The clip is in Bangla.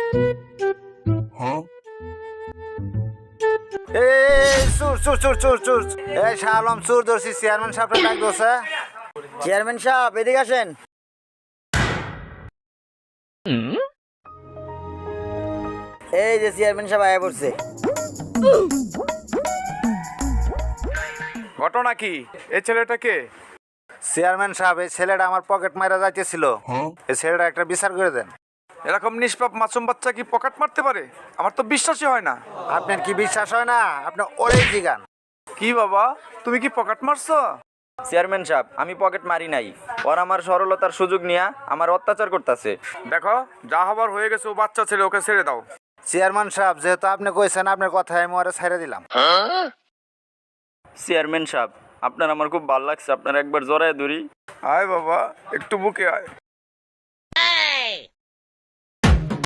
এই চোর চোর চোর চোর চোর এই শালম চোর ধরছি চেয়ারম্যান সাহেবরা ডাক দোসা চেয়ারম্যান সাহেব এদিকে আসেন। এই যে চেয়ারম্যান সাহেব আয়া পড়ছে। ঘটনা কি? এই ছেলেটাকে চেয়ারম্যান সাহেব এই ছেলেটা আমার পকেট মারা যাইতেছিল, এই ছেলেটা একটা বিচার করে দেন। এরকম নিষ্পাপ মাসুম বাচ্চা কি পকেট মারতে পারে? আমার তো বিশ্বাসই হয় না। আপনার কি বিশ্বাস হয় না? আপনি ওরেই জিগান। কি বাবা, তুমি কি পকেট মারছো? চেয়ারম্যান সাহেব, আমি পকেট মারি নাই। ওর আমার সরলতার সুযোগ নিয়ে আমার অত্যাচার করতেছে। দেখো, যা হবার হয়ে গেছে, ও বাচ্চা ছেলে, ওকে ছেড়ে দাও। চেয়ারম্যান সাহেব যেহেতু আপনি কইছেন, আপনার কথায় আমি ওরে ছেড়ে দিলাম। চেয়ারম্যান সাহেব, আপনার আমার খুব ভালো লাগছে, আপনার একবার জড়ায় ধরি। আয় বাবা, একটু বুকে আয়।